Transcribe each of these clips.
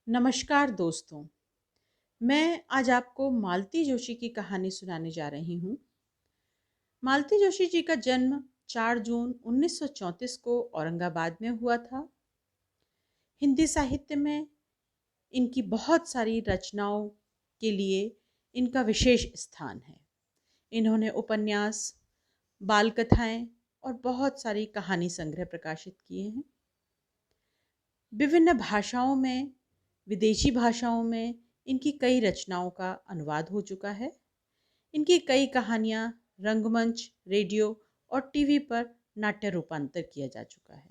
नमस्कार दोस्तों। मैं आज आपको मालती जोशी की कहानी सुनाने जा रही हूँ। मालती जोशी जी का जन्म 4 जून 1934 को औरंगाबाद में हुआ था। हिंदी साहित्य में इनकी बहुत सारी रचनाओं के लिए इनका विशेष स्थान है। इन्होंने उपन्यास, बाल कथाएं और बहुत सारी कहानी संग्रह प्रकाशित किए हैं। विभिन्न भाषाओं में, विदेशी भाषाओं में इनकी कई रचनाओं का अनुवाद हो चुका है। इनकी कई कहानियाँ रंगमंच, रेडियो और टीवी पर नाट्य रूपांतर किया जा चुका है।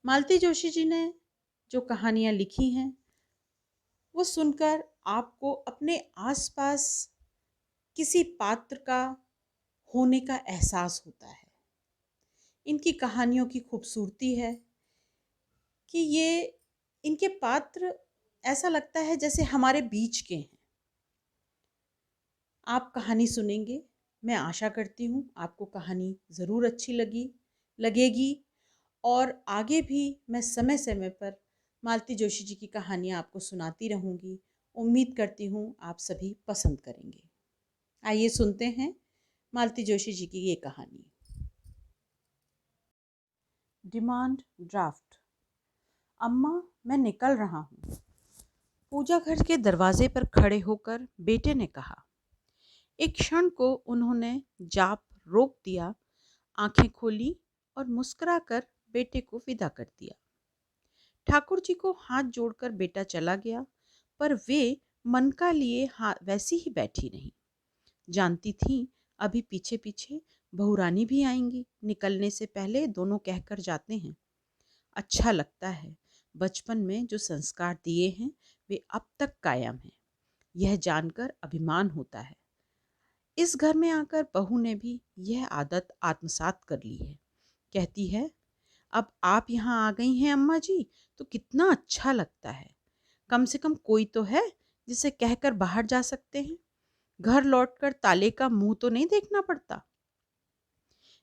मालती जोशी जी ने जो कहानियाँ लिखी हैं वो सुनकर आपको अपने आसपास किसी पात्र का होने का एहसास होता है। इनकी कहानियों की खूबसूरती है कि ये इनके पात्र ऐसा लगता है जैसे हमारे बीच के हैं। आप कहानी सुनेंगे, मैं आशा करती हूँ आपको कहानी ज़रूर अच्छी लगेगी और आगे भी मैं समय समय पर मालती जोशी जी की कहानियाँ आपको सुनाती रहूँगी। उम्मीद करती हूँ आप सभी पसंद करेंगे। आइए सुनते हैं मालती जोशी जी की ये कहानी। Demand draft. अम्मा, मैं निकल रहा हूँ। पूजा घर के दरवाजे पर खड़े होकर बेटे ने कहा। एक क्षण को उन्होंने जाप रोक दिया, आंखें खोली और मुस्कुराकर बेटे को विदा कर दिया। ठाकुर जी को हाथ जोड़कर बेटा चला गया, पर वे मन का लिए वैसी ही बैठी रहीं। जानती थी अभी पीछे पीछे बहुरानी भी आएंगी। निकलने से पहले दोनों कहकर जाते हैं। अच्छा लगता है, बचपन में जो संस्कार दिए हैं वे अब तक कायम हैं। यह जानकर अभिमान होता है। इस घर में आकर बहू ने भी यह आदत आत्मसात कर ली है। कहती है, अब आप यहाँ आ गई हैं अम्मा जी, तो कितना अच्छा लगता है। कम से कम कोई तो है जिसे कहकर बाहर जा सकते हैं। घर लौटकर ताले का मुंह तो नहीं देखना पड़ता।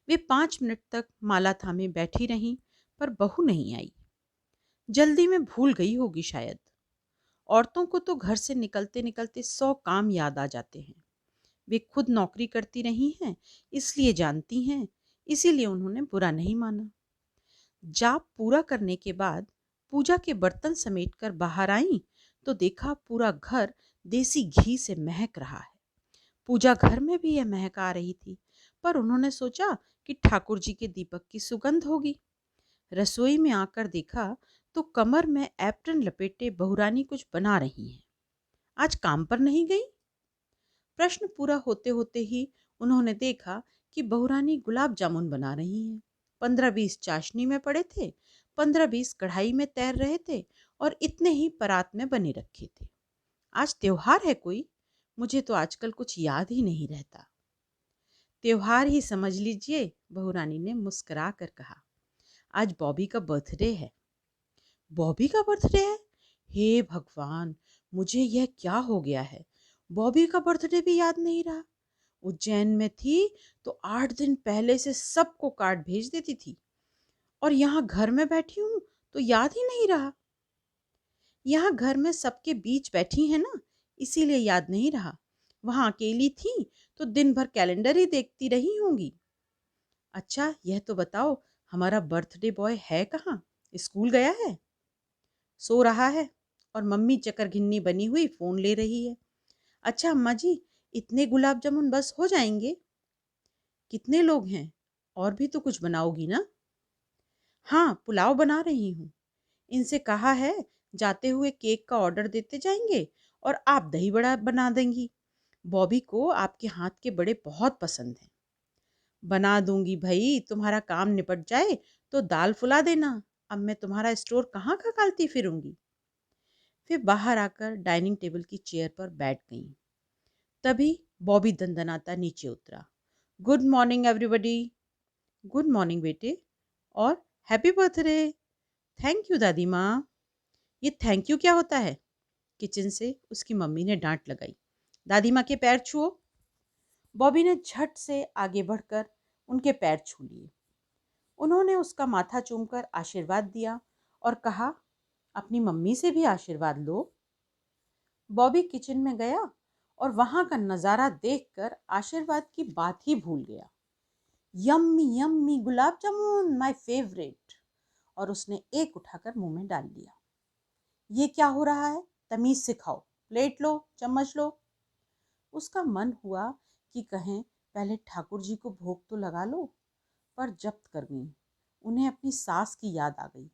वे 5 मिनट तक माला थामे बैठी रहीं, पर बहू नहीं आई। जल्दी में भूल गई होगी शायद। औरतों को तो घर से निकलते निकलते 100 काम याद आ जाते हैं। वे खुद नौकरी करती रही हैं, इसलिए जानती हैं। इसीलिए उन्होंने बुरा नहीं माना। जाप पूरा करने के बाद पूजा के बर्तन समेटकर बाहर आईं तो देखा पूरा घर देसी घी से महक रहा है। पूजा घर में भी यह महक आ रही थी, पर उन्होंने सोचा कि ठाकुर जी के दीपक की सुगंध होगी। रसोई में आकर देखा तो कमर में एप्रन लपेटे बहुरानी कुछ बना रही हैं। आज काम पर नहीं गई? प्रश्न पूरा होते होते ही उन्होंने देखा कि बहुरानी गुलाब जामुन बना रही हैं। 15-20 चाशनी में पड़े थे, 15-20 कढ़ाई में तैर रहे थे और इतने ही परात में बने रखे थे। आज त्योहार है कोई? मुझे तो आजकल कुछ याद ही नहीं रहता। त्योहार ही समझ लीजिए, बहुरानी ने मुस्कुरा कर कहा। आज बॉबी का बर्थडे है। बॉबी का बर्थडे है? हे भगवान, मुझे यह क्या हो गया है। बॉबी का बर्थडे भी याद नहीं रहा। उज्जैन में थी तो 8 दिन पहले से सबको कार्ड भेज देती थी, और यहाँ घर में बैठी हूँ तो याद ही नहीं रहा। यहाँ घर में सबके बीच बैठी है ना, इसीलिए याद नहीं रहा। वहाँ अकेली थी तो दिन भर कैलेंडर ही देखती रही होंगी। अच्छा, यह तो बताओ, हमारा बर्थडे बॉय है कहाँ? स्कूल गया है? सो रहा है और मम्मी चकर घिन्नी बनी हुई फोन ले रही है। अच्छा अम्मा जी, इतने गुलाब जामुन बस हो जाएंगे? कितने लोग हैं? और भी तो कुछ बनाओगी ना? हाँ, पुलाव बना रही हूँ। इनसे कहा है जाते हुए केक का ऑर्डर देते जाएंगे और आप दही बड़ा बना देंगी। बॉबी को आपके हाथ के बड़े बहुत पसंद हैं। बना दूंगी भाई, तुम्हारा काम निपट जाए तो दाल फुला देना। अब मैं तुम्हारा स्टोर कहाँ खकालती फिरूंगी। फिर बाहर आकर डाइनिंग टेबल की चेयर पर बैठ गईं। तभी बॉबी दंदनाता नीचे उतरा। Good morning everybody. Good morning बेटे, और हैप्पी बर्थडे। थैंक यू दादी माँ। ये थैंक यू क्या होता है? किचन से उसकी मम्मी ने डांट लगाई। दादी माँ के पैर छुओ। बॉबी ने झट से आगे बढ़कर उनके पैर छू लिए। उन्होंने उसका माथा चूमकर आशीर्वाद दिया और कहा, अपनी मम्मी से भी आशीर्वाद लो। बॉबी किचन में गया और वहां का नजारा देखकर आशीर्वाद की बात ही भूल गया। Yummy yummy gulab jamun my favourite. और उसने एक उठाकर मुंह में डाल लिया। ये क्या हो रहा है? तमीज से खाओ, प्लेट लो, चम्मच लो। उसका मन हुआ कि कहें पहले ठाकुर जी को भोग तो लगा लो, पर जब्त कर गई। उन्हें अपनी सास की याद आ गई।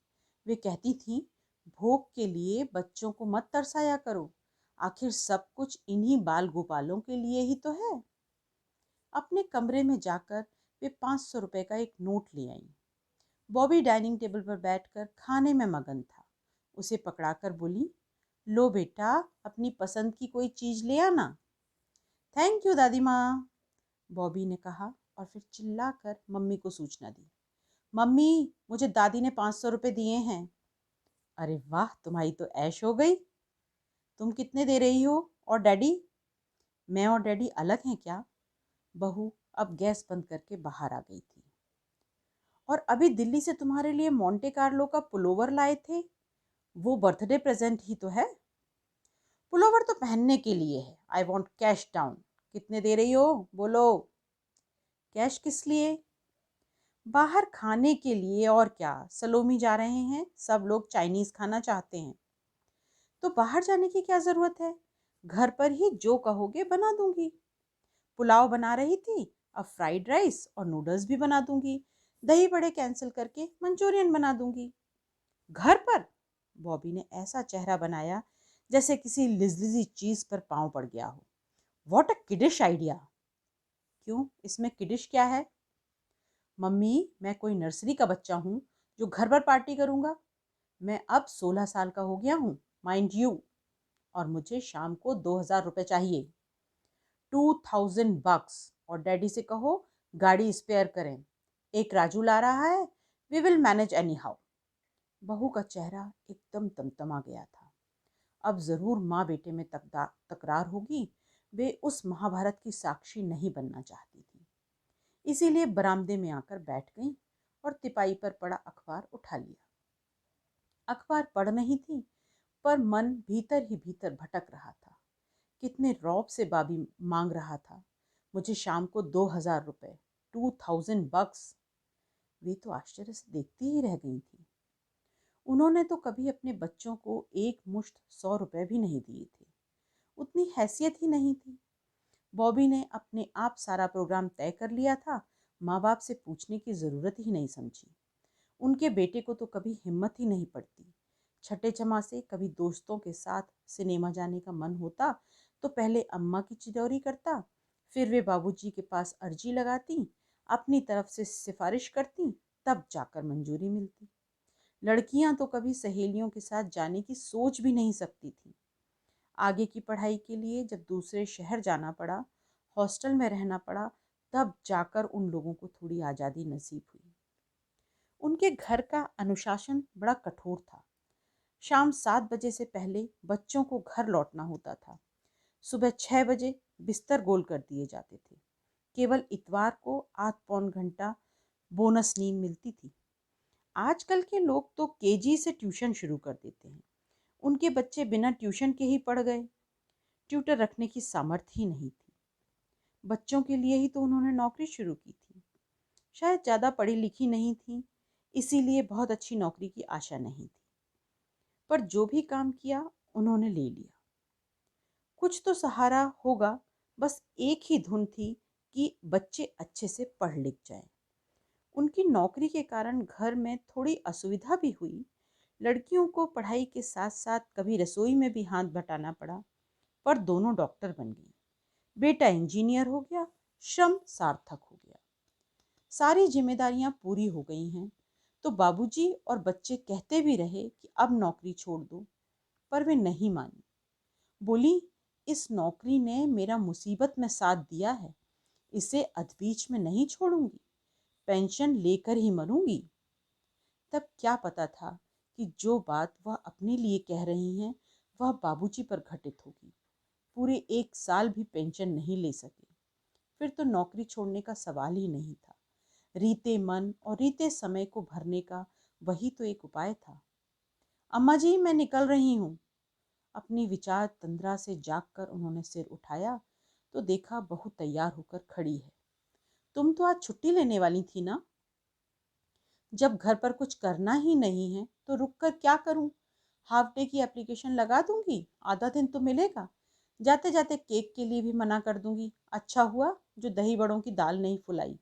वे कहती थीं, भोग के लिए बच्चों को मत तरसाया करो, आखिर सब कुछ इन्हीं बाल गोपालों के लिए ही तो है। अपने कमरे में जाकर वे 500 रुपए का एक नोट ले आई। बॉबी डाइनिंग टेबल पर बैठकर खाने में मगन था। उसे पकड़ाकर बोली, लो बेटा, अपनी पसंद की कोई चीज ले आना। थैंक यू दादी माँ, बॉबी ने कहा और फिर चिल्लाकर मम्मी को सूचना दी। मम्मी, मुझे दादी ने 500 रुपए दिए हैं। अरे वाह, तुम्हारी तो ऐश हो गई। तुम कितने दे रही हो? और डैडी? मैं और डैडी अलग हैं क्या? बहू अब गैस बंद करके बाहर आ गई थी। और अभी दिल्ली से तुम्हारे लिए मोंटे कार्लो का पुलोवर लाए थे, वो बर्थडे प्रेजेंट ही तो है। पुलोवर तो पहनने के लिए है। I want cash down. कितने दे रही हो? बोलो। कैश किस लिए? बाहर खाने के लिए, और क्या, सलोमी जा रहे हैं, सब लोग चाइनीज खाना चाहते हैं। तो बाहर जाने की क्या जरूरत है? घर पर ही जो कहोगे बना दूंगी। पुलाव बना रही थी, अब फ्राइड राइस और नूडल्स भी बना दूंगी। दही बड़े कैंसिल करके मंचूरियन बना दूंगी। घर पर? बॉबी ने ऐसा चेहरा बनाया जैसे किसी लिजलिजी चीज पर पांव पड़ गया हो। What a kiddish idea. क्यों, इसमें किडिश क्या है? मम्मी, मैं कोई नर्सरी का बच्चा हूँ जो घर पर पार्टी करूंगा? मैं अब 16 साल का हो गया हूँ, माइंड यू। और मुझे शाम को 2000 रुपए चाहिए। 2000 बक्स। और डैडी से कहो गाड़ी स्पेयर करें। एक राजू ला रहा है, we will manage anyhow. बहू का चेहरा एकदम तमतमा गया था। अब जरूर माँ बेटे में तकरार होगी। वे उस महाभारत की साक्षी नहीं बनना चाहती थी, इसीलिए बरामदे में आकर बैठ गई और तिपाई पर पड़ा अखबार उठा लिया। अखबार पढ़ नहीं थी, पर मन भीतर ही भीतर भटक रहा था। कितने रौब से बाबी मांग रहा था, मुझे शाम को 2000 रुपए, 2000 बक्स। वे तो आश्चर्य से देखती ही रह गई थी। उन्होंने तो कभी अपने बच्चों को एक मुश्त 100 रुपए भी नहीं दिए थे, उतनी हैसियत ही नहीं थी। बॉबी ने अपने आप सारा प्रोग्राम तय कर लिया था, माँ बाप से पूछने की जरूरत ही नहीं समझी। उनके बेटे को तो कभी हिम्मत ही नहीं पड़ती। छठे छमा से कभी दोस्तों के साथ सिनेमा जाने का मन होता तो पहले अम्मा की चिरौरी करता, फिर वे बाबूजी के पास अर्जी लगाती, अपनी तरफ से सिफारिश करती, तब जाकर मंजूरी मिलती। लड़कियां तो कभी सहेलियों के साथ जाने की सोच भी नहीं सकती थी। आगे की पढ़ाई के लिए जब दूसरे शहर जाना पड़ा, हॉस्टल में रहना पड़ा, तब जाकर उन लोगों को थोड़ी आज़ादी नसीब हुई। उनके घर का अनुशासन बड़ा कठोर था। शाम 7 बजे से पहले बच्चों को घर लौटना होता था। सुबह 6 बजे बिस्तर गोल कर दिए जाते थे। केवल इतवार को आध पौन घंटा बोनस नींद मिलती थी। आजकल के लोग तो केजी से ट्यूशन शुरू कर देते हैं। उनके बच्चे बिना ट्यूशन के ही पढ़ गए। ट्यूटर रखने की सामर्थ्य ही नहीं थी। बच्चों के लिए ही तो उन्होंने नौकरी शुरू की थी। शायद ज़्यादा पढ़ी लिखी नहीं थी, इसीलिए बहुत अच्छी नौकरी की आशा नहीं थी, पर जो भी काम किया उन्होंने ले लिया। कुछ तो सहारा होगा, बस एक ही धुन थी कि बच्चे अच्छे से पढ़ लिख जाएं। उनकी नौकरी के कारण घर में थोड़ी असुविधा भी हुई। लड़कियों को पढ़ाई के साथ साथ कभी रसोई में भी हाथ बटाना पड़ा, पर दोनों डॉक्टर बन गई। बेटा इंजीनियर हो गया, श्रम सार्थक हो गया। सारी जिम्मेदारियां पूरी हो गई हैं, तो बाबूजी और बच्चे कहते भी रहे कि अब नौकरी छोड़ दो, पर वे नहीं मानी। बोली, इस नौकरी ने मेरा मुसीबत में साथ दिया है, इसे अधबीच में नहीं छोड़ूंगी, पेंशन लेकर ही मरूंगी। तब क्या पता था कि जो बात वह अपने लिए कह रही हैं वह बाबूजी पर घटित होगी। पूरे 1 साल भी पेंशन नहीं ले सके। फिर तो नौकरी छोड़ने का सवाल ही नहीं था। रीते मन और रीते समय को भरने का वही तो एक उपाय था। अम्मा जी, मैं निकल रही हूँ। अपनी विचार तंद्रा से जागकर उन्होंने सिर उठाया तो देखा बहू तैयार होकर खड़ी है। तुम तो आज छुट्टी लेने वाली थी ना? जब घर पर कुछ करना ही नहीं है तो रुक कर क्या करूं? हाफ डे की एप्लीकेशन लगा दूंगी, आधा दिन तो मिलेगा। जाते जाते केक के लिए भी मना कर दूंगी। अच्छा हुआ जो दही बड़ों की दाल नहीं फुलाई।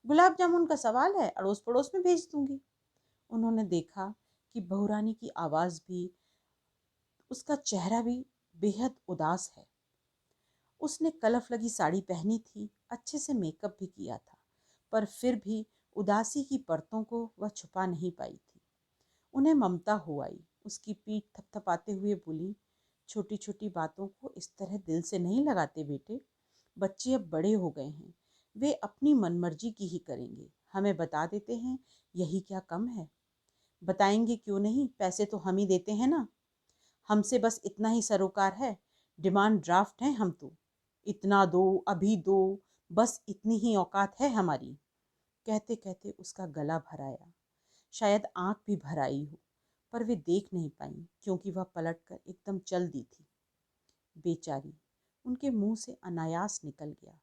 गुलाब जामुन का सवाल है, अड़ोस पड़ोस में भेज दूंगी। उन्होंने देखा कि बहुरानी की आवाज भी, उसका चेहरा भी बेहद उदास है। उसने कलफ लगी साड़ी पहनी थी, अच्छे से मेकअप भी किया था, पर फिर भी उदासी की परतों को वह छुपा नहीं पाई थी। उन्हें ममता हो आई। उसकी पीठ थपथपाते हुए बोली, छोटी छोटी बातों को इस तरह दिल से नहीं लगाते बेटे। बच्चे अब बड़े हो गए हैं, वे अपनी मनमर्जी की ही करेंगे। हमें बता देते हैं, यही क्या कम है। बताएंगे क्यों नहीं, पैसे तो हम ही देते हैं ना। हमसे बस इतना ही सरोकार है, डिमांड ड्राफ्ट है हम तो। इतना दो, अभी दो, बस इतनी ही औकात है हमारी। कहते कहते उसका गला भर आया। शायद आंख भी भर आई हो, पर वे देख नहीं पाई क्योंकि वह पलटकर एकदम चल दी थी। बेचारी, उनके मुंह से अनायास निकल गया।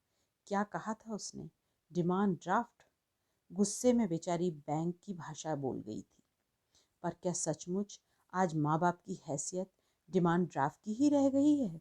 क्या कहा था उसने? Demand draft. गुस्से में बेचारी बैंक की भाषा बोल गई थी। पर क्या सचमुच आज माँ बाप की हैसियत डिमांड ड्राफ्ट की ही रह गई है?